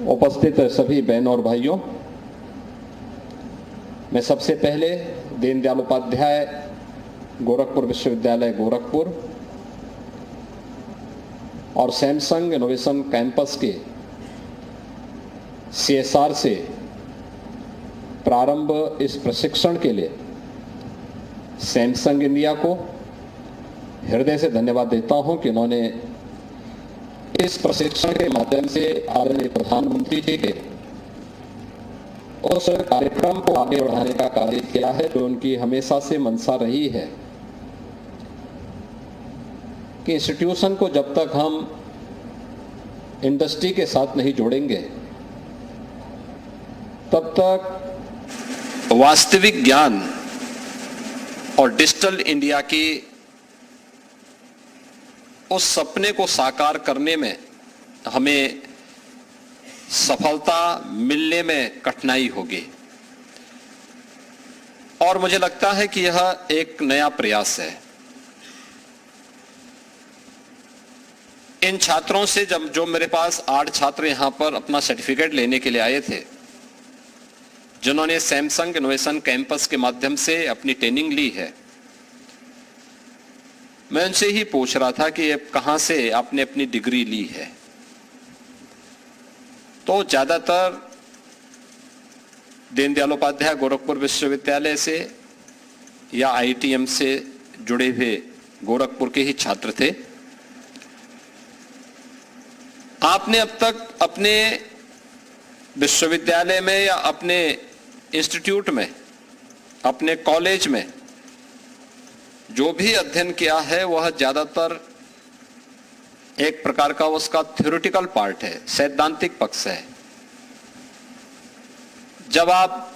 उपस्थित सभी बहनों और भाइयों, मैं सबसे पहले दीनदयाल उपाध्याय गोरखपुर विश्वविद्यालय गोरखपुर और सैमसंग इनोवेशन कैंपस के CSR से प्रारंभ इस प्रशिक्षण के लिए सैमसंग इंडिया को हृदय से धन्यवाद देता हूं कि उन्होंने इस प्रशिक्षण के माध्यम से आदरणीय प्रधानमंत्री जी के उस कार्यक्रम को आगे बढ़ाने का कार्य किया है जो उनकी हमेशा से मंशा रही है कि इंस्टीट्यूशन को जब तक हम इंडस्ट्री के साथ नहीं जोड़ेंगे तब तक वास्तविक ज्ञान और डिजिटल इंडिया की उस सपने को साकार करने में हमें सफलता मिलने में कठिनाई होगी। और मुझे लगता है कि यह एक नया प्रयास है। इन छात्रों से जो मेरे पास 8 छात्र यहां पर अपना सर्टिफिकेट लेने के लिए आए थे, जिन्होंने सैमसंग इनोवेशन कैंपस के माध्यम से अपनी ट्रेनिंग ली है, मैं उनसे ही पूछ रहा था कि कहां से आपने अपनी डिग्री ली है। तो ज्यादातर दीनदयाल उपाध्याय गोरखपुर विश्वविद्यालय से या IITM से जुड़े हुए गोरखपुर के ही छात्र थे। आपने अब तक अपने विश्वविद्यालय में या अपने इंस्टीट्यूट में, अपने कॉलेज में जो भी अध्ययन किया है वह ज्यादातर एक प्रकार का उसका थ्योरेटिकल पार्ट है, सैद्धांतिक पक्ष है। जब आप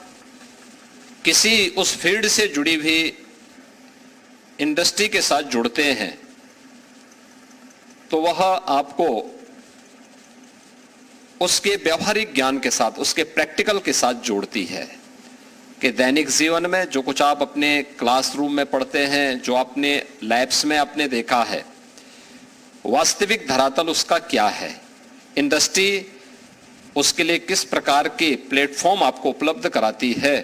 किसी उस फील्ड से जुड़ी हुई इंडस्ट्री के साथ जुड़ते हैं तो वह आपको उसके व्यवहारिक ज्ञान के साथ, उसके प्रैक्टिकल के साथ जोड़ती है कि दैनिक जीवन में जो कुछ आप अपने क्लासरूम में पढ़ते हैं, जो आपने लैब्स में आपने देखा है, वास्तविक धरातल उसका क्या है, इंडस्ट्री उसके लिए किस प्रकार के प्लेटफॉर्म आपको उपलब्ध कराती है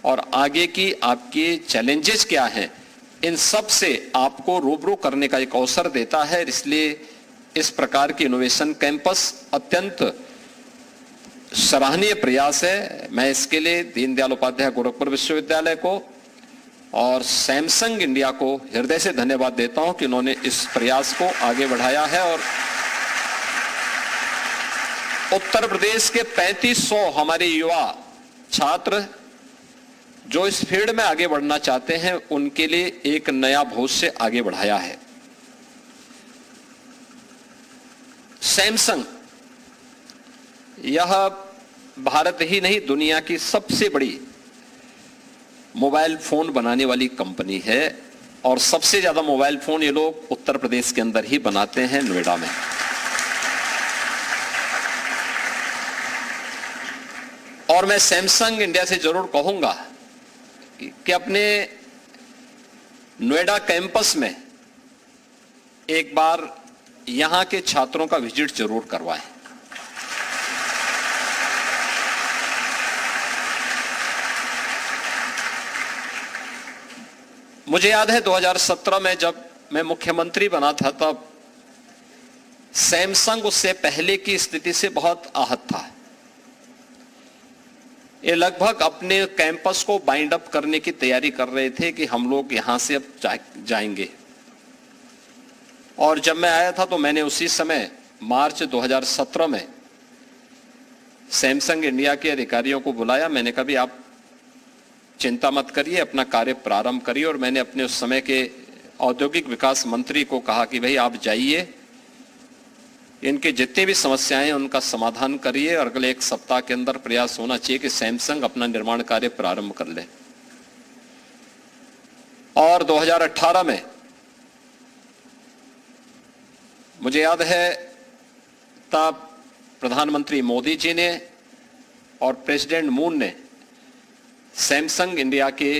और आगे की आपके चैलेंजेस क्या हैं, इन सब से आपको रूबरू करने का एक अवसर देता है। इसलिए इस प्रकार की इनोवेशन कैंपस अत्यंत सराहनीय प्रयास है। मैं इसके लिए दीनदयाल उपाध्याय गोरखपुर विश्वविद्यालय को और सैमसंग इंडिया को हृदय से धन्यवाद देता हूं कि उन्होंने इस प्रयास को आगे बढ़ाया है। और उत्तर प्रदेश के 3500 हमारे युवा छात्र जो इस फील्ड में आगे बढ़ना चाहते हैं, उनके लिए एक नया भविष्य आगे बढ़ाया है। सैमसंग यह भारत ही नहीं, दुनिया की सबसे बड़ी मोबाइल फोन बनाने वाली कंपनी है और सबसे ज्यादा मोबाइल फोन ये लोग उत्तर प्रदेश के अंदर ही बनाते हैं, नोएडा में। और मैं सैमसंग इंडिया से जरूर कहूंगा कि अपने नोएडा कैंपस में एक बार यहां के छात्रों का विजिट जरूर करवाएं। मुझे याद है 2017 में जब मैं मुख्यमंत्री बना था, तब सैमसंग उससे पहले की स्थिति से बहुत आहत था। ये लगभग अपने कैंपस को बाइंड अप करने की तैयारी कर रहे थे कि हम लोग यहां से अब जाएंगे। और जब मैं आया था तो मैंने उसी समय मार्च 2017 में सैमसंग इंडिया के अधिकारियों को बुलाया। मैंने कहा भी आप चिंता मत करिए, अपना कार्य प्रारंभ करिए। और मैंने अपने उस समय के औद्योगिक विकास मंत्री को कहा कि भाई आप जाइए, इनके जितने भी समस्याएं हैं उनका समाधान करिए और अगले 1 सप्ताह के अंदर प्रयास होना चाहिए कि सैमसंग अपना निर्माण कार्य प्रारंभ कर ले। और 2018 में मुझे याद है तब प्रधानमंत्री मोदी जी ने और प्रेसिडेंट मून ने सैमसंग इंडिया के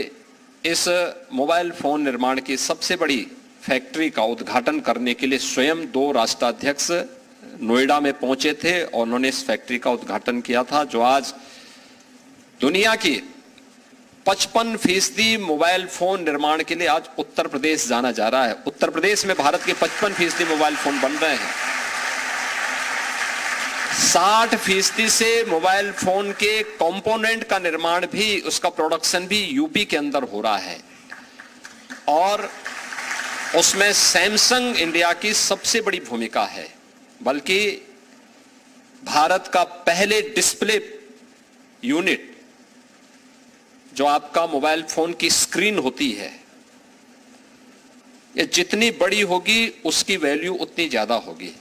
इस मोबाइल फोन निर्माण की सबसे बड़ी फैक्ट्री का उद्घाटन करने के लिए स्वयं 2 राष्ट्राध्यक्ष नोएडा में पहुंचे थे और उन्होंने इस फैक्ट्री का उद्घाटन किया था, जो आज दुनिया की 55% मोबाइल फोन निर्माण के लिए आज उत्तर प्रदेश जाना जा रहा है। उत्तर प्रदेश में भारत के 55% मोबाइल फोन बन रहे हैं। 60% से मोबाइल फोन के कंपोनेंट का निर्माण भी, उसका प्रोडक्शन भी यूपी के अंदर हो रहा है और उसमें सैमसंग इंडिया की सबसे बड़ी भूमिका है। बल्कि भारत का पहले डिस्प्ले यूनिट, जो आपका मोबाइल फोन की स्क्रीन होती है, ये जितनी बड़ी होगी उसकी वैल्यू उतनी ज्यादा होगी।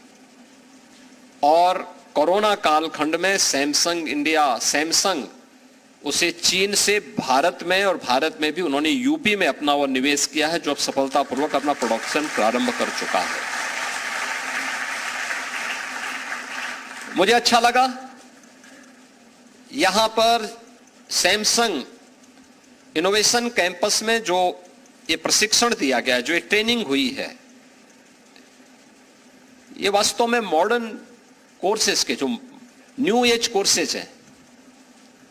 और कोरोना कालखंड में सैमसंग उसे चीन से भारत में और भारत में भी उन्होंने यूपी में अपना वो निवेश किया है, जो अब सफलतापूर्वक अपना प्रोडक्शन प्रारंभ कर चुका है। मुझे अच्छा लगा यहां पर सैमसंग इनोवेशन कैंपस में जो ये प्रशिक्षण दिया गया है, जो ये ट्रेनिंग हुई है, ये वास्तव में मॉडर्न कोर्सेज के, जो न्यू एज कोर्सेज हैं,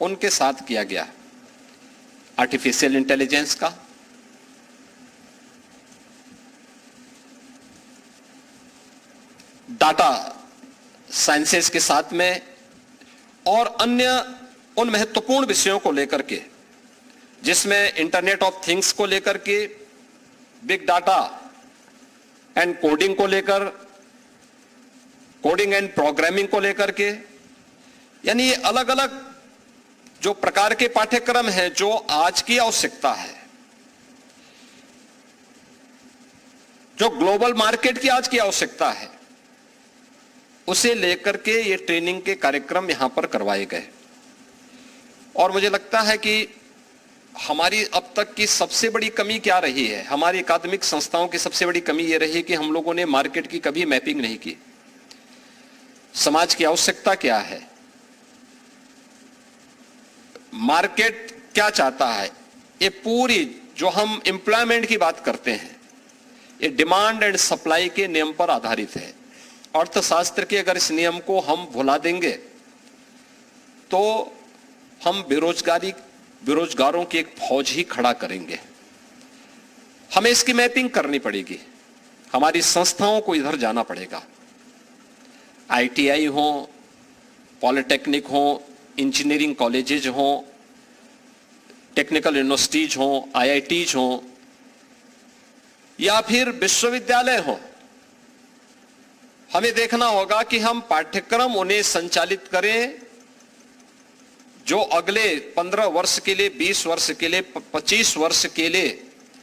उनके साथ किया गया। आर्टिफिशियल इंटेलिजेंस का, डाटा साइंसेस के साथ में और अन्य उन महत्वपूर्ण विषयों को लेकर के, जिसमें इंटरनेट ऑफ थिंग्स को लेकर के, बिग डाटा एंड कोडिंग को लेकर, कोडिंग एंड प्रोग्रामिंग को लेकर के, यानी ये अलग अलग जो प्रकार के पाठ्यक्रम हैं, जो आज की आवश्यकता है, जो ग्लोबल मार्केट की आज की आवश्यकता है, उसे लेकर के ये ट्रेनिंग के कार्यक्रम यहां पर करवाए गए। और मुझे लगता है कि हमारी अब तक की सबसे बड़ी कमी क्या रही है, हमारी अकादमिक संस्थाओं की सबसे बड़ी कमी यह रही कि हम लोगों ने मार्केट की कभी मैपिंग नहीं की। समाज की आवश्यकता क्या है, मार्केट क्या चाहता है, ये पूरी जो हम एम्प्लॉयमेंट की बात करते हैं, ये डिमांड एंड सप्लाई के नियम पर आधारित है। अर्थशास्त्र के अगर इस नियम को हम भुला देंगे तो हम बेरोजगारों की एक फौज ही खड़ा करेंगे। हमें इसकी मैपिंग करनी पड़ेगी, हमारी संस्थाओं को इधर जाना पड़ेगा। आईटीआई हो, पॉलिटेक्निक हो, इंजीनियरिंग कॉलेजेज हो, टेक्निकल यूनिवर्सिटीज हो, आईआईटीज हो, या फिर विश्वविद्यालय हो, हमें देखना होगा कि हम पाठ्यक्रम उन्हें संचालित करें जो अगले 15 वर्ष के लिए, 20 वर्ष के लिए, 25 वर्ष के लिए